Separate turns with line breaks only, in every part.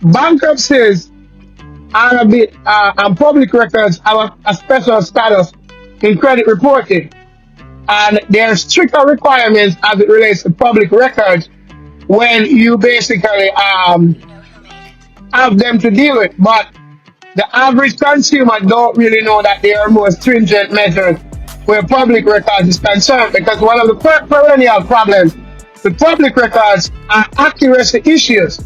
bankruptcies are a bit, and public records have a special status in credit reporting, and there are stricter requirements as it relates to public records when you basically have them to deal with. But the average consumer don't really know that there are more stringent measures where public records is concerned, because one of the perennial problems with public records are accuracy issues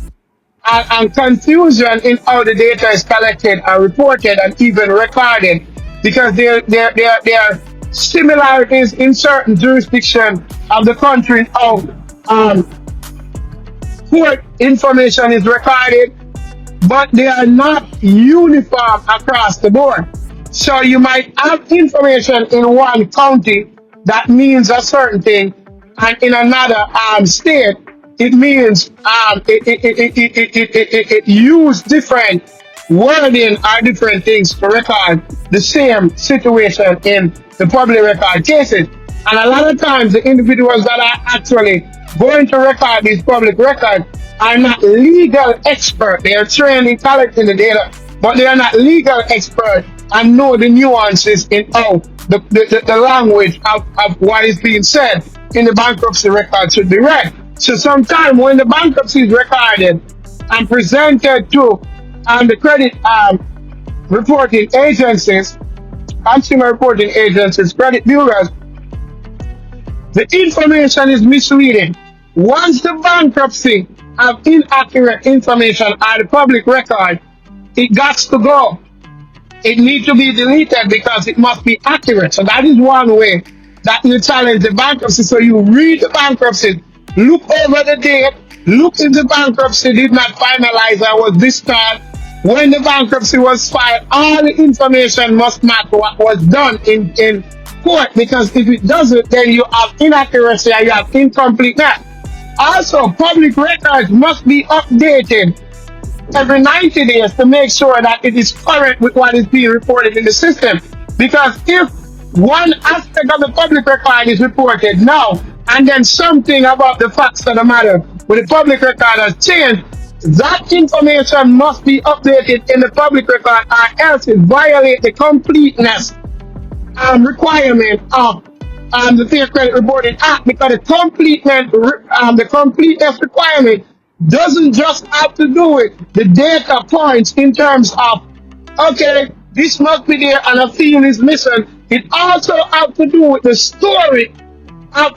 and confusion in how the data is collected and reported and even recorded, because there are similarities in certain jurisdictions of the country in how court information is recorded, but they are not uniform across the board. So you might have information in one county that means a certain thing, and in another state it means it use different wording or different things to record the same situation in the public record cases. And a lot of times the individuals that are actually going to record these public records are not legal experts. They are trained in collecting the data, but they are not legal experts and know the nuances in how the language of what is being said in the bankruptcy record should be read. So sometimes when the bankruptcy is recorded and presented to the credit reporting agencies, consumer reporting agencies, credit bureaus, the information is misleading. Once the bankruptcy have inaccurate information on the public record, it got to go. It needs to be deleted because it must be accurate. So that is one way that you challenge the bankruptcy. So you read the bankruptcy, look over the date, look if the bankruptcy did not finalize or was discharged. When the bankruptcy was filed, all the information must match what was done in court, because if it doesn't, then you have inaccuracy and you have incompleteness. Also, public records must be updated every 90 days to make sure that it is current with what is being reported in the system. Because if one aspect of the public record is reported now, and then something about the facts of the matter with the public record has changed, that information must be updated in the public record, or else it violates the completeness requirement of the Fair Credit Reporting Act, because the completeness requirement doesn't just have to do with the data points in terms of, okay, this must be there and a field is missing. It also has to do with the story of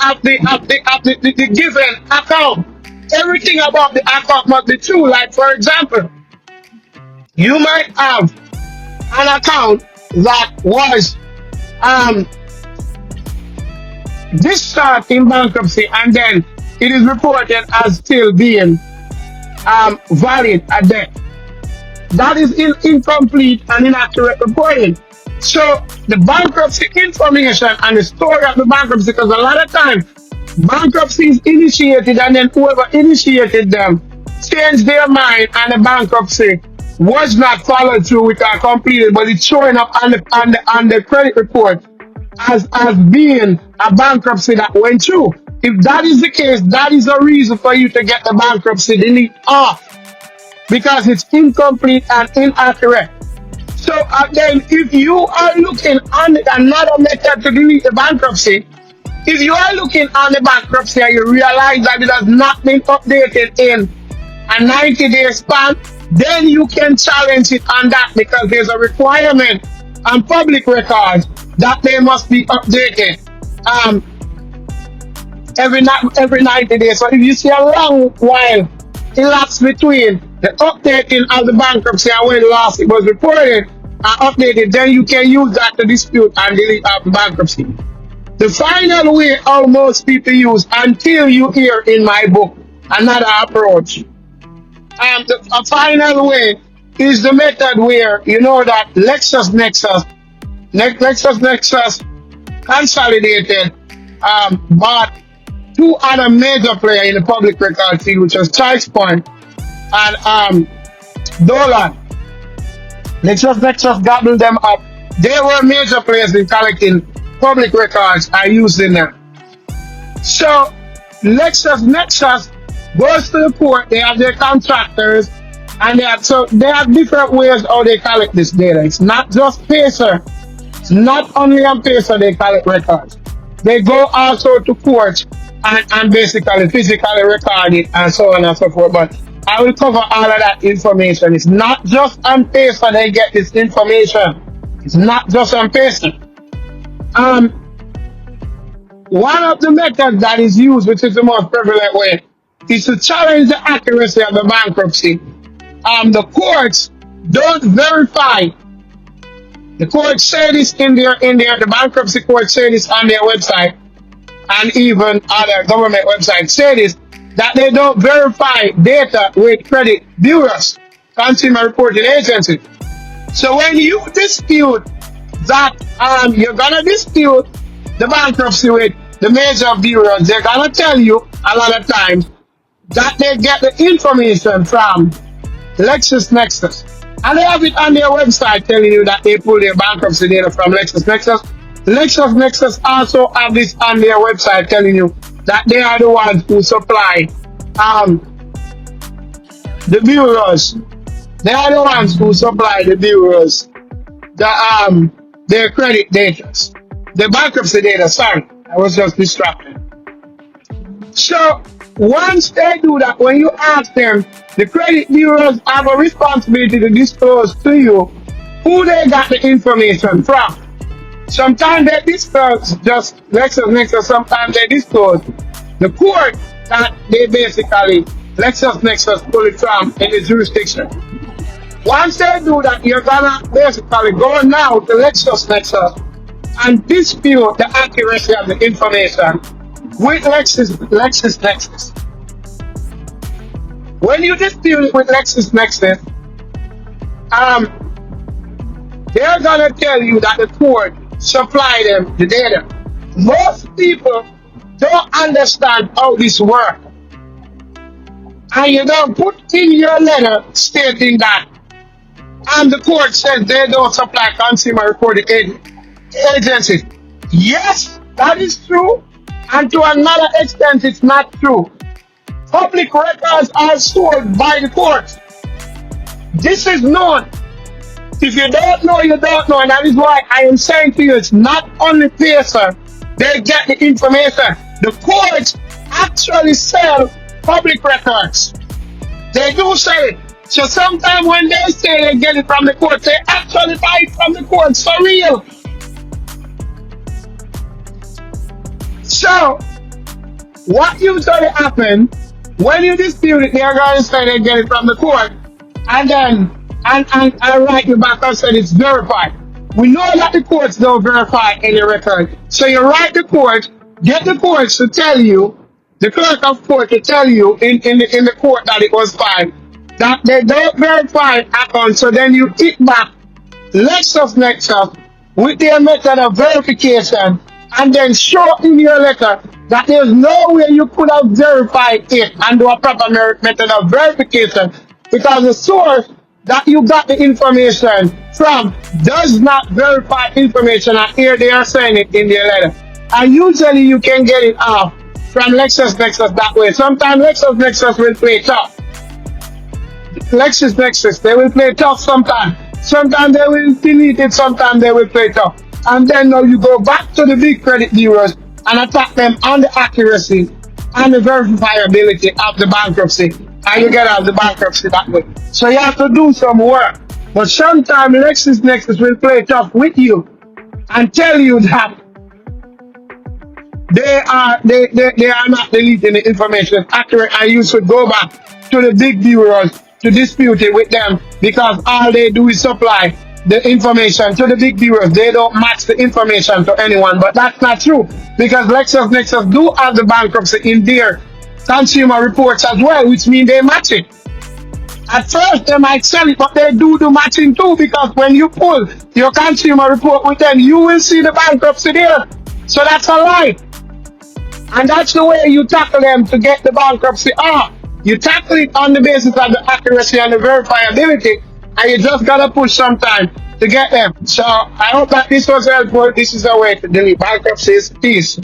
the given account. Everything about the account must be true. Like, for example, you might have an account that was discharged in bankruptcy, and then it is reported as still being valid at debt. That is incomplete and inaccurate reporting. So the bankruptcy information and the story of the bankruptcy, because a lot of times bankruptcy is initiated and then whoever initiated them changed their mind and the bankruptcy was not followed through with or completed, but it's showing up on the credit report as being a bankruptcy that went through. If that is the case, that is a reason for you to get the bankruptcy delete off, because it's incomplete and inaccurate. So again, if you are looking on another method to delete the bankruptcy, if you are looking on the bankruptcy and you realize that it has not been updated in a 90-day span, then you can challenge it on that, because there's a requirement on public records that they must be updated every 90 days. So if you see a long while elapsed between the updating of the bankruptcy and when last it was reported and updated, then you can use that to dispute and delete the bankruptcy. The final way how most people use, until you hear in my book another approach, a final way is the method where you know that LexisNexis consolidated bought two other major players in the public record field, which was ChargePoint and Dollar. LexisNexis gobbled them up. They were major players in collecting public records are used in them. So LexisNexis goes to the court. They have their contractors, and they have different ways how they collect this data. It's not just Pacer. It's not only on Pacer they collect records. They go also to court and basically physically record it and so on and so forth. But I will cover all of that information. It's not just on Pacer they get this information. It's not just on Pacer. Um, One of the methods that is used, which is the most prevalent way, is to challenge the accuracy of the bankruptcy. The courts don't verify. The courts say this the bankruptcy court say this on their website, and even other government websites say this, that they don't verify data with credit bureaus, consumer reporting agencies. So when you dispute that, you're gonna dispute the bankruptcy with the major bureaus, they're gonna tell you a lot of times that they get the information from LexisNexis. And they have it on their website telling you that they pull their bankruptcy data from LexisNexis. LexisNexis also have this on their website telling you that they are the ones who supply the bureaus. They are the ones who supply the bureaus their credit data. The bankruptcy data, sorry. I was just distracted. So once they do that, when you ask them, the credit bureaus have a responsibility to disclose to you who they got the information from. Sometimes they disclose just LexisNexis, sometimes they disclose the court that they basically LexisNexis pull it from in the jurisdiction. Once they do that, you're gonna basically go now to LexisNexis and dispute the accuracy of the information with LexisNexis. When you dispute it with LexisNexis, they're gonna tell you that the court supply them the data. Most people don't understand how this works, and you don't put in your letter stating that, and the court says they don't supply consumer reporting agencies. Yes, that is true, and to another extent, it's not true. Public records are stored by the courts. This is known. If you don't know, you don't know, and that is why I am saying to you, it's not only Pacer they get the information. The courts actually sell public records. They do sell it. So sometimes when they say they get it from the courts, they actually buy it from the courts for real. So what usually happens when you dispute it, they're going to say they get it from the court, and then I write you back and said it's verified. We know that the courts don't verify any record. So you write the court, get the courts to tell you, the clerk of court to tell you in the court that it was filed, that they don't verify account. So then you hit back LexisNexis with their method of verification, and then show in your letter that there's no way you could have verified it and do a proper method of verification, because the source that you got the information from does not verify information, and here they are saying it in their letter. And usually you can get it off from LexisNexis that way. Sometimes LexisNexis will play tough. LexisNexis, they will play tough sometimes. Sometimes they will delete it, sometimes they will play tough. And then now you go back to the big credit bureaus and attack them on the accuracy and the verifiability of the bankruptcy, and you get out the bankruptcy that way. So you have to do some work. But sometimes LexisNexis will play tough with you and tell you that they are not deleting the information accurate, and you should go back to the big bureaus to dispute it with them, because all they do is supply the information to the big bureaus. They don't match the information to anyone. But that's not true, because LexisNexis do have the bankruptcy in their consumer reports as well, which means they match it. At first they might sell it, but they do the matching too, because when you pull your consumer report with them, you will see the bankruptcy there. So that's a lie. And that's the way you tackle them to get the bankruptcy off. You tackle it on the basis of the accuracy and the verifiability, and you just gotta push some time to get them. So I hope that this was helpful. This is a way to delete bankruptcies. Peace.